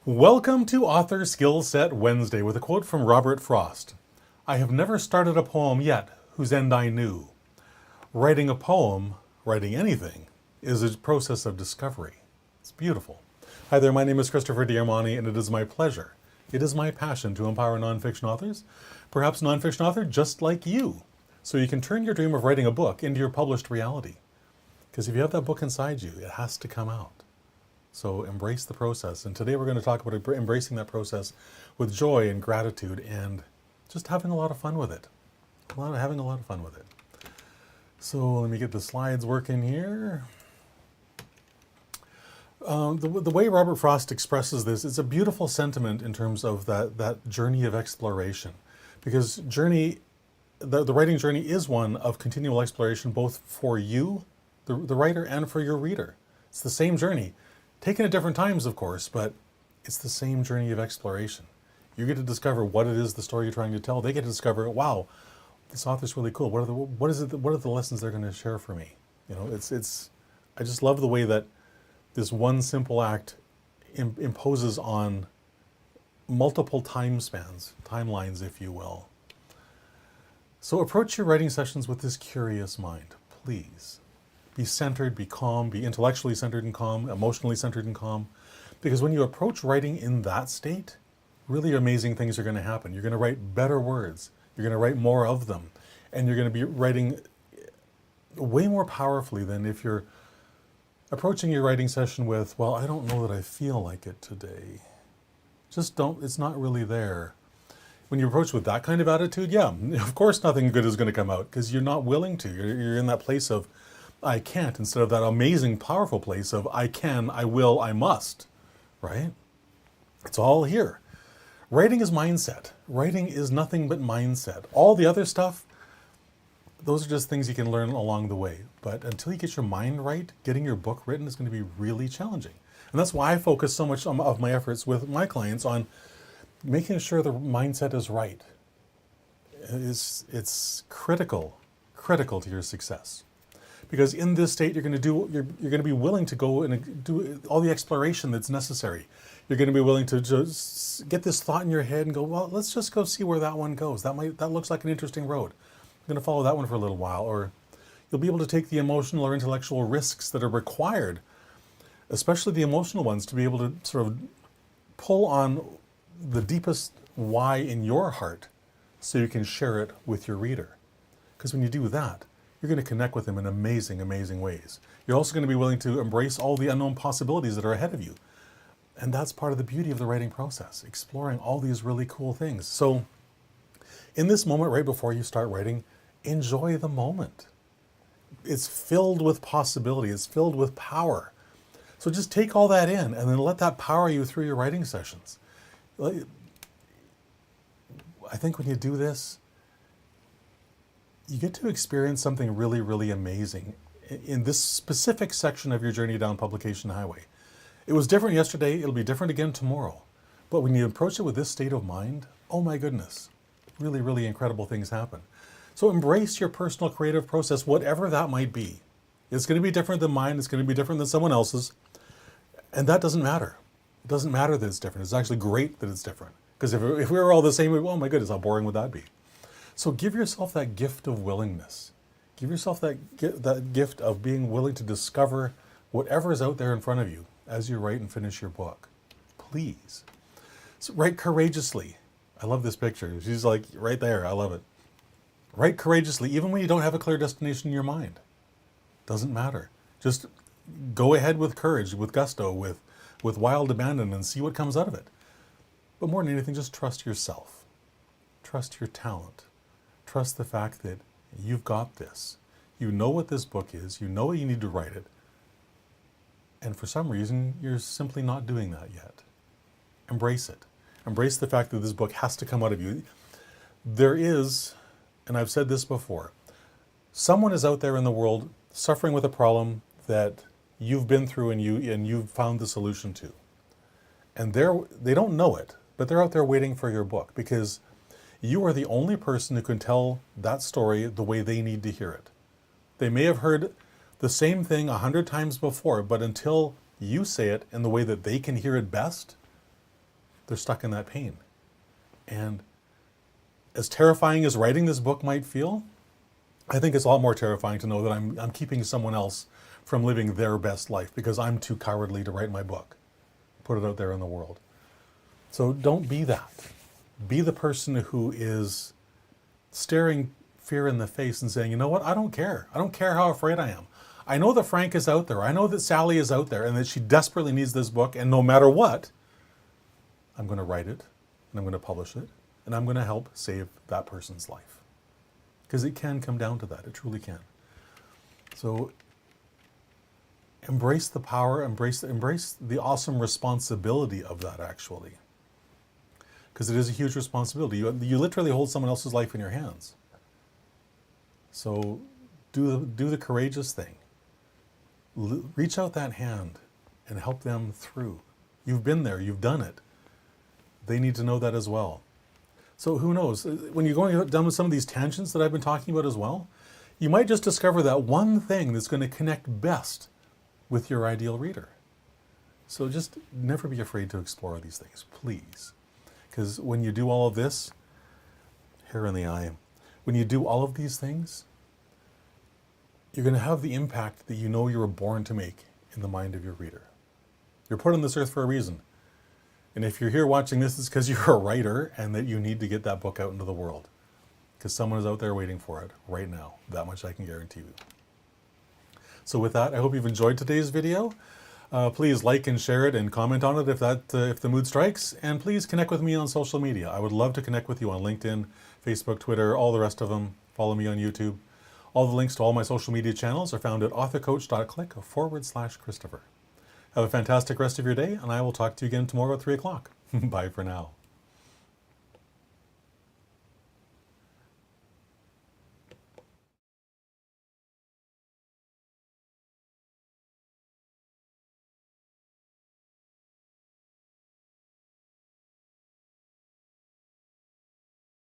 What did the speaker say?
Welcome to Author Skill Set Wednesday with a quote from Robert Frost. I have never started a poem yet whose end I knew. Writing a poem, writing anything, is a process of discovery. It's beautiful. Hi there, my name is Christopher Diarmani, and it is my pleasure. It is my passion to empower nonfiction authors, perhaps nonfiction author just like you, so you can turn your dream of writing a book into your published reality. Because if you have that book inside you, it has to come out. So embrace the process. And today we're going to talk about embracing that process with joy and gratitude and just having a lot of fun with it. Having a lot of fun with it. So let me get the slides working here. The way Robert Frost expresses this, it's a beautiful sentiment in terms of that journey of exploration. Because the writing journey is one of continual exploration, both for you, the writer, and for your reader. It's the same journey. Taken at different times, of course, but it's the same journey of exploration. You get to discover what it is, the story you're trying to tell. They get to discover, wow, this author's really cool. What are the lessons they're going to share for me? You know, I just love the way that this one simple act imposes on multiple timelines, if you will. So approach your writing sessions with this curious mind, please. Be centered, be calm, be intellectually centered and calm, emotionally centered and calm. Because when you approach writing in that state, really amazing things are going to happen. You're going to write better words. You're going to write more of them. And you're going to be writing way more powerfully than if you're approaching your writing session with, well, I don't know that I feel like it today. Just don't, it's not really there. When you approach with that kind of attitude, yeah, of course nothing good is going to come out because you're not willing to. You're in that place of, I can't, instead of that amazing, powerful place of I can, I will, I must, right? It's all here. Writing is mindset. Writing is nothing but mindset. All the other stuff, those are just things you can learn along the way. But until you get your mind right, getting your book written is going to be really challenging. And that's why I focus so much of my efforts with my clients on making sure the mindset is right. It's critical to your success. Because in this state, you're going to be willing to go and do all the exploration that's necessary. You're going to be willing to just get this thought in your head and go, well, let's just go see where that one goes. That looks like an interesting road. I'm going to follow that one for a little while. Or you'll be able to take the emotional or intellectual risks that are required, especially the emotional ones, to be able to sort of pull on the deepest why in your heart so you can share it with your reader. Because when you do that, you're going to connect with them in amazing, amazing ways. You're also going to be willing to embrace all the unknown possibilities that are ahead of you. And that's part of the beauty of the writing process, exploring all these really cool things. So in this moment, right before you start writing, enjoy the moment. It's filled with possibility. It's filled with power. So just take all that in and then let that power you through your writing sessions. I think when you do this, you get to experience something really, really amazing in this specific section of your journey down publication highway. It was different yesterday, it'll be different again tomorrow. But when you approach it with this state of mind, oh my goodness, really, really incredible things happen. So embrace your personal creative process, whatever that might be. It's going to be different than mine, it's going to be different than someone else's, and that doesn't matter. It doesn't matter that it's different. It's actually great that it's different. Because if we were all the same, oh my goodness, how boring would that be? So give yourself that gift of willingness. Give yourself that gift of being willing to discover whatever is out there in front of you as you write and finish your book. Please. So write courageously. I love this picture. She's like right there. I love it. Write courageously, even when you don't have a clear destination in your mind. Doesn't matter. Just go ahead with courage, with gusto, with wild abandon, and see what comes out of it. But more than anything, just trust yourself. Trust your talent. Trust the fact that you've got this. You know what this book is. You know you need to write it. And for some reason, you're simply not doing that yet. Embrace it. Embrace the fact that this book has to come out of you. There is, and I've said this before, someone is out there in the world suffering with a problem that you've been through and you've found the solution to. And they don't know it, but they're out there waiting for your book because you are the only person who can tell that story the way they need to hear it. They may have heard the same thing 100 times before, but until you say it in the way that they can hear it best, They're stuck in that pain. And as terrifying as writing this book might feel, I think it's a lot more terrifying to know that I'm keeping someone else from living their best life because I'm too cowardly to write my book, put it out there in the world. So don't be that. Be the person who is staring fear in the face and saying, you know what, I don't care. I don't care how afraid I am. I know that Frank is out there. I know that Sally is out there and that she desperately needs this book. And no matter what, I'm going to write it and I'm going to publish it and I'm going to help save that person's life. Because it can come down to that. It truly can. So embrace the power, embrace the awesome responsibility of that, actually. Because it is a huge responsibility. You literally hold someone else's life in your hands. So do the courageous thing. Reach out that hand and help them through. You've been there. You've done it. They need to know that as well. So who knows? When you're going down with some of these tangents that I've been talking about as well, you might just discover that one thing that's going to connect best with your ideal reader. So just never be afraid to explore these things, please. Because when you do all of this, hair in the eye, when you do all of these things, you're going to have the impact that you know you were born to make in the mind of your reader. You're put on this earth for a reason. And if you're here watching this, it's because you're a writer and that you need to get that book out into the world. Because someone is out there waiting for it right now. That much I can guarantee you. So with that, I hope you've enjoyed today's video. Please like and share it and comment on it if the mood strikes. And please connect with me on social media. I would love to connect with you on LinkedIn, Facebook, Twitter, all the rest of them. Follow me on YouTube. All the links to all my social media channels are found at authorcoach.click/Christopher. Have a fantastic rest of your day, and I will talk to you again tomorrow at 3 o'clock. Bye for now.